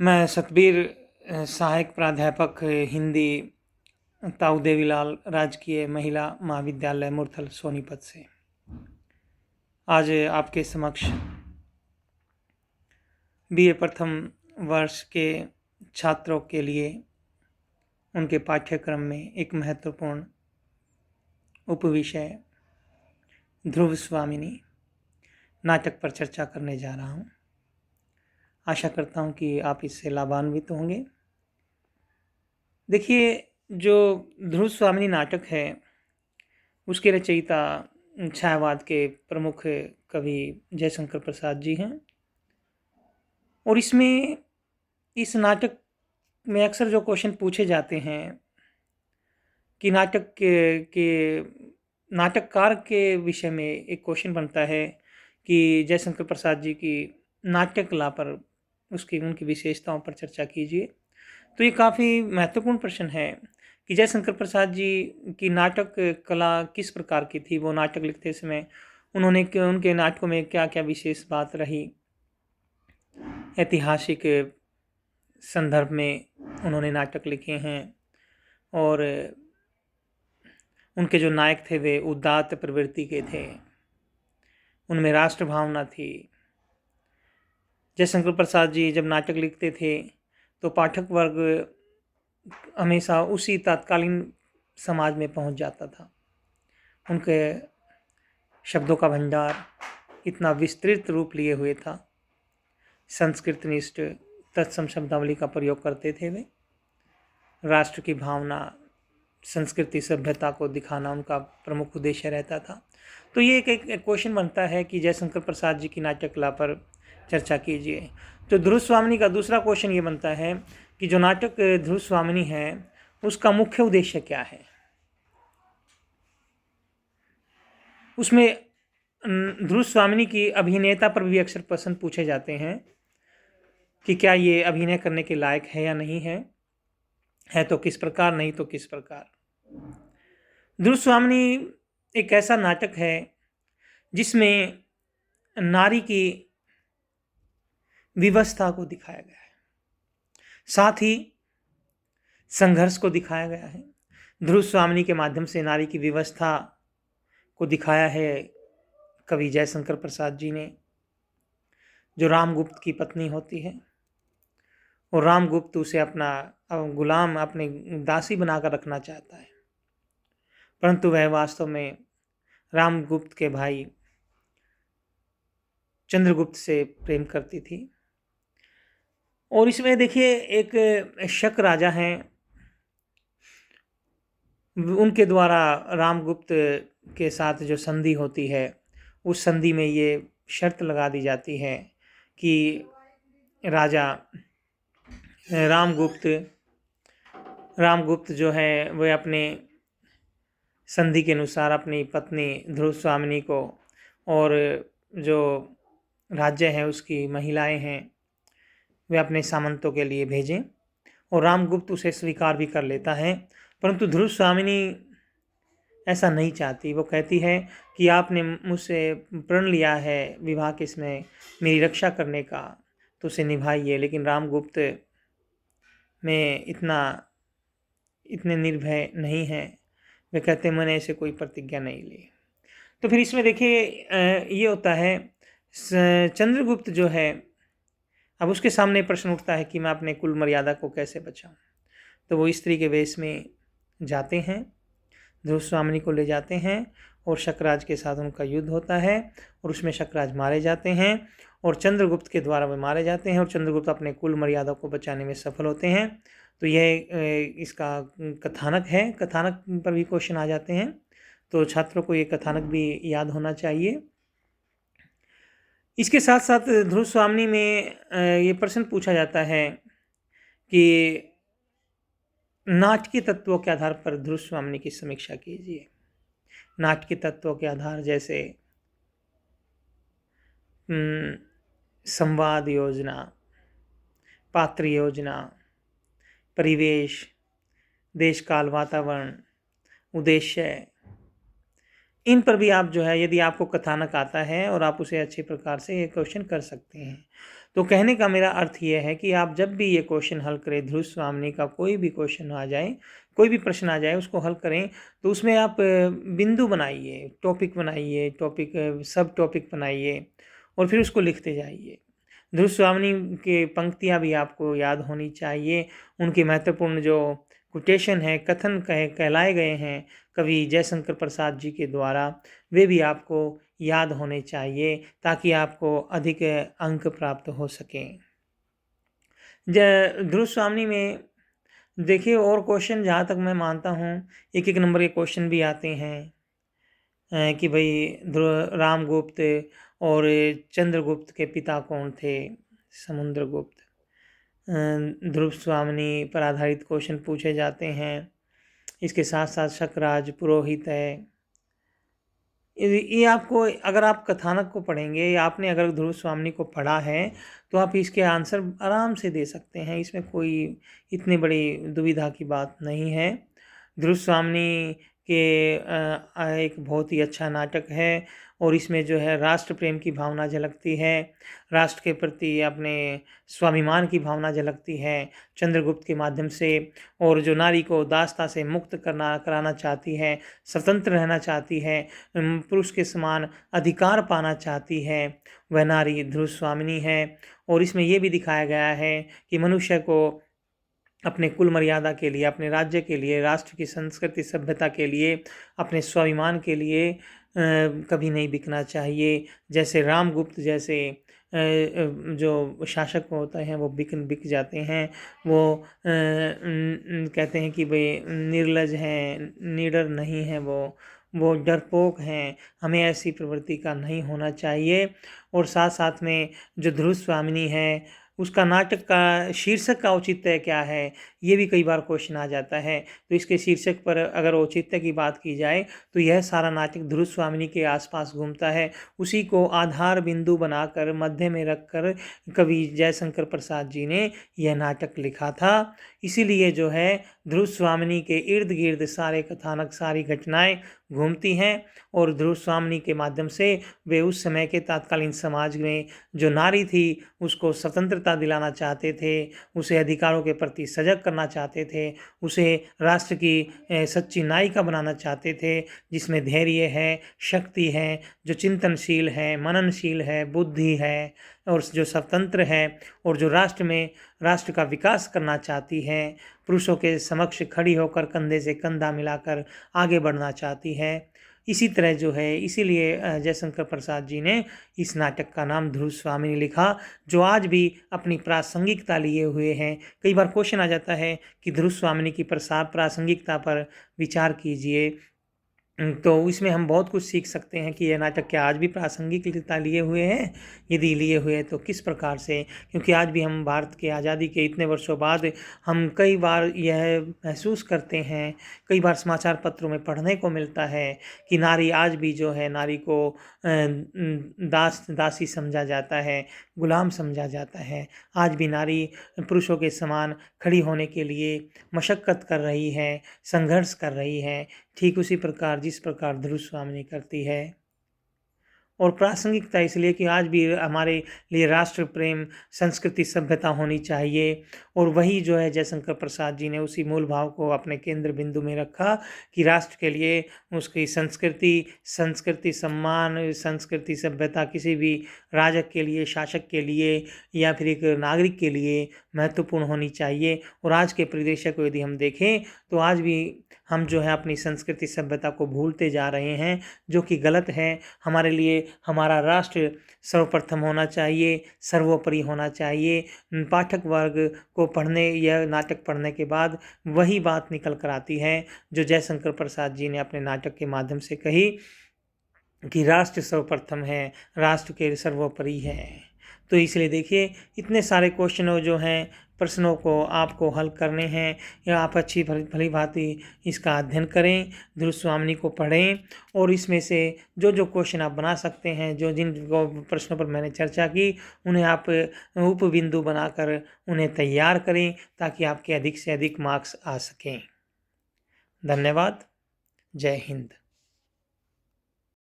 मैं सतबीर सहायक प्राध्यापक हिंदी ताऊ देवीलाल राजकीय महिला महाविद्यालय मुरथल सोनीपत से आज आपके समक्ष बीए प्रथम वर्ष के छात्रों के लिए उनके पाठ्यक्रम में एक महत्वपूर्ण उपविषय ध्रुव स्वामिनी नाटक पर चर्चा करने जा रहा हूँ। आशा करता हूँ कि आप इससे लाभान्वित होंगे। देखिए, जो ध्रुव स्वामिनी नाटक है उसके रचयिता छायावाद के प्रमुख कवि जयशंकर प्रसाद जी हैं और इसमें इस नाटक में अक्सर जो क्वेश्चन पूछे जाते हैं कि नाटककार के विषय में एक क्वेश्चन बनता है कि जयशंकर प्रसाद जी की नाट्य कला पर उनकी विशेषताओं पर चर्चा कीजिए। तो ये काफ़ी महत्वपूर्ण प्रश्न है कि जयशंकर प्रसाद जी की नाटक कला किस प्रकार की थी। वो नाटक लिखते समय उनके नाटकों में क्या क्या विशेष बात रही, ऐतिहासिक संदर्भ में उन्होंने नाटक लिखे हैं और उनके जो नायक थे वे उदात्त प्रवृत्ति के थे, उनमें राष्ट्र भावना थी। जयशंकर प्रसाद जी जब नाटक लिखते थे तो पाठक वर्ग हमेशा उसी तत्कालीन समाज में पहुंच जाता था। उनके शब्दों का भंडार इतना विस्तृत रूप लिए हुए था, संस्कृतनिष्ठ तत्सम शब्दावली का प्रयोग करते थे। वे राष्ट्र की भावना, संस्कृति, सभ्यता को दिखाना उनका प्रमुख उद्देश्य रहता था। तो ये एक क्वेश्चन बनता है कि जयशंकर प्रसाद जी की नाट्य कला पर चर्चा कीजिए। तो ध्रुव स्वामिनी का दूसरा क्वेश्चन ये बनता है कि जो नाटक ध्रुव स्वामिनी है उसका मुख्य उद्देश्य क्या है। उसमें ध्रुव स्वामिनी की अभिनेता पर भी अक्सर प्रश्न पूछे जाते हैं कि क्या ये अभिनय करने के लायक है या नहीं है तो किस प्रकार, नहीं तो किस प्रकार। ध्रुव स्वामिनी एक ऐसा नाटक है जिसमें नारी की विवस्था को दिखाया गया है, साथ ही संघर्ष को दिखाया गया है। ध्रुव स्वामिनी के माध्यम से नारी की विवस्था को दिखाया है कवि जयशंकर प्रसाद जी ने। जो रामगुप्त की पत्नी होती है और रामगुप्त उसे अपना गुलाम, अपने दासी बनाकर रखना चाहता है, परंतु वह वास्तव में रामगुप्त के भाई चंद्रगुप्त से प्रेम करती थी। और इसमें देखिए एक शक राजा हैं, उनके द्वारा रामगुप्त के साथ जो संधि होती है उस संधि में ये शर्त लगा दी जाती है कि राजा रामगुप्त जो है वह अपने संधि के अनुसार अपनी पत्नी ध्रुव स्वामिनी को और जो राज्य है उसकी महिलाएं हैं वे अपने सामंतों के लिए भेजें, और रामगुप्त उसे स्वीकार भी कर लेता है। परंतु ध्रुव स्वामिनी ऐसा नहीं चाहती। वो कहती है कि आपने मुझसे प्रण लिया है विवाह के समय मेरी रक्षा करने का, तो उसे निभाइए। लेकिन रामगुप्त में इतने निर्भय नहीं है, वे कहते मैंने ऐसे कोई प्रतिज्ञा नहीं ली। तो फिर इसमें देखिए ये होता है, चंद्रगुप्त जो है अब उसके सामने प्रश्न उठता है कि मैं अपने कुल मर्यादा को कैसे बचाऊं। तो वो स्त्री के वेश में जाते हैं, ध्रुव स्वामिनी को ले जाते हैं और शकराज के साथ उनका युद्ध होता है और उसमें शकराज मारे जाते हैं और चंद्रगुप्त के द्वारा वे मारे जाते हैं और चंद्रगुप्त अपने कुल मर्यादा को बचाने में सफल होते हैं। तो यह इसका कथानक है। कथानक पर भी क्वेश्चन आ जाते हैं, तो छात्रों को ये कथानक भी याद होना चाहिए। इसके साथ साथ ध्रुव स्वामिनी में ये प्रश्न पूछा जाता है कि नाटकीय तत्वों के आधार पर ध्रुव स्वामिनी की समीक्षा कीजिए। नाटकीय तत्वों के आधार जैसे संवाद योजना, पात्र योजना, परिवेश, देश काल वातावरण, उद्देश्य, इन पर भी आप जो है, यदि आपको कथानक आता है और आप उसे अच्छे प्रकार से ये क्वेश्चन कर सकते हैं। तो कहने का मेरा अर्थ ये है कि आप जब भी ये क्वेश्चन हल करें, ध्रुव स्वामिनी का कोई भी क्वेश्चन आ जाए, कोई भी प्रश्न आ जाए, उसको हल करें, तो उसमें आप बिंदु बनाइए, टॉपिक बनाइए, सब टॉपिक बनाइए और फिर उसको लिखते जाइए। ध्रुव स्वामिनी की पंक्तियाँ भी आपको याद होनी चाहिए। उनके महत्वपूर्ण जो कोटेशन है, कथन कहलाए गए हैं कवि जयशंकर प्रसाद जी के द्वारा, वे भी आपको याद होने चाहिए ताकि आपको अधिक अंक प्राप्त हो सकें। ध्रुव स्वामिनी में देखिए, और क्वेश्चन जहाँ तक मैं मानता हूँ, एक एक नंबर के क्वेश्चन भी आते हैं कि भाई रामगुप्त और चंद्रगुप्त के पिता कौन थे, समुद्रगुप्त। ध्रुव स्वामिनी पर आधारित क्वेश्चन पूछे जाते हैं। इसके साथ साथ शकराज पुरोहित है। ये आपको, अगर आप कथानक को पढ़ेंगे या आपने अगर ध्रुव स्वामिनी को पढ़ा है, तो आप इसके आंसर आराम से दे सकते हैं। इसमें कोई इतनी बड़ी दुविधा की बात नहीं है। ध्रुव स्वामिनी के एक बहुत ही अच्छा नाटक है और इसमें जो है राष्ट्र प्रेम की भावना झलकती है, राष्ट्र के प्रति अपने स्वाभिमान की भावना झलकती है चंद्रगुप्त के माध्यम से। और जो नारी को दासता से मुक्त कराना चाहती है, स्वतंत्र रहना चाहती है, पुरुष के समान अधिकार पाना चाहती है, वह नारी ध्रुव स्वामिनी है। और इसमें यह भी दिखाया गया है कि मनुष्य को अपने कुल मर्यादा के लिए, अपने राज्य के लिए, राष्ट्र की संस्कृति सभ्यता के लिए, अपने स्वाभिमान के लिए कभी नहीं बिकना चाहिए। जैसे रामगुप्त जैसे जो शासक होते हैं वो बिक जाते हैं, वो कहते हैं कि भाई निर्लज हैं, निडर नहीं हैं, वो डरपोक हैं, हमें ऐसी प्रवृत्ति का नहीं होना चाहिए। और साथ साथ में जो ध्रुव स्वामिनी है, उसका नाटक का शीर्षक का औचित्य क्या है, ये भी कई बार क्वेश्चन आ जाता है। तो इसके शीर्षक पर अगर औचित्य की बात की जाए तो यह सारा नाटक ध्रुव स्वामिनी के आसपास घूमता है। उसी को आधार बिंदु बनाकर मध्य में रखकर कवि जयशंकर प्रसाद जी ने यह नाटक लिखा था। इसीलिए जो है ध्रुव स्वामिनी के इर्द गिर्द सारे कथानक, सारी घटनाएं घूमती हैं और ध्रुव स्वामिनी के माध्यम से वे उस समय के तत्कालीन समाज में जो नारी थी उसको स्वतंत्रता दिलाना चाहते थे, उसे अधिकारों के प्रति सजग करना चाहते थे, उसे राष्ट्र की सच्ची नायिका बनाना चाहते थे, जिसमें धैर्य है, शक्ति है, जो चिंतनशील है, मननशील है, बुद्धि है और जो स्वतंत्र है और जो राष्ट्र का विकास करना चाहती है, पुरुषों के समक्ष खड़ी होकर कंधे से कंधा मिलाकर आगे बढ़ना चाहती है। इसी तरह जो है, इसीलिए जयशंकर प्रसाद जी ने इस नाटक का नाम ध्रुव स्वामिनी लिखा, जो आज भी अपनी प्रासंगिकता लिए हुए हैं। कई बार क्वेश्चन आ जाता है कि ध्रुव स्वामिनी की प्रासंगिकता पर विचार कीजिए, तो इसमें हम बहुत कुछ सीख सकते हैं कि यह नाटक क्या आज भी प्रासंगिकता लिए हुए हैं। यदि लिए हुए हैं तो किस प्रकार से, क्योंकि आज भी हम भारत के आज़ादी के इतने वर्षों बाद हम कई बार यह महसूस करते हैं, कई बार समाचार पत्रों में पढ़ने को मिलता है कि नारी आज भी जो है, नारी को दासी समझा जाता है, गुलाम समझा जाता है। आज भी नारी पुरुषों के समान खड़ी होने के लिए मशक्कत कर रही है, संघर्ष कर रही है, ठीक उसी प्रकार जिस प्रकार ध्रुव स्वामिनी करती है। और प्रासंगिकता इसलिए कि आज भी हमारे लिए राष्ट्र प्रेम, संस्कृति, सभ्यता होनी चाहिए। और वही जो है जयशंकर प्रसाद जी ने उसी मूल भाव को अपने केंद्र बिंदु में रखा कि राष्ट्र के लिए उसकी संस्कृति, सम्मान, संस्कृति, सभ्यता किसी भी राजक के लिए, शासक के लिए या फिर एक नागरिक के लिए महत्वपूर्ण होनी चाहिए। और आज के परिदृश्य को यदि हम देखें तो आज भी हम जो है अपनी संस्कृति, सभ्यता को भूलते जा रहे हैं, जो कि गलत है। हमारे लिए हमारा राष्ट्र सर्वप्रथम होना चाहिए, सर्वोपरि होना चाहिए। पाठक वर्ग को यह नाटक पढ़ने के बाद वही बात निकल कर आती है जो जयशंकर प्रसाद जी ने अपने नाटक के माध्यम से कही कि राष्ट्र सर्वप्रथम है, राष्ट्र के सर्वोपरि है। तो इसलिए देखिए, इतने सारे क्वेश्चनों जो हैं, प्रश्नों को आपको हल करने हैं, या आप अच्छी भली भांति इसका अध्ययन करें, ध्रुव स्वामिनी को पढ़ें और इसमें से जो जो क्वेश्चन आप बना सकते हैं, जिन प्रश्नों पर मैंने चर्चा की, उन्हें आप उपबिंदु बनाकर उन्हें तैयार करें ताकि आपके अधिक से अधिक मार्क्स आ सकें। धन्यवाद। जय हिंद।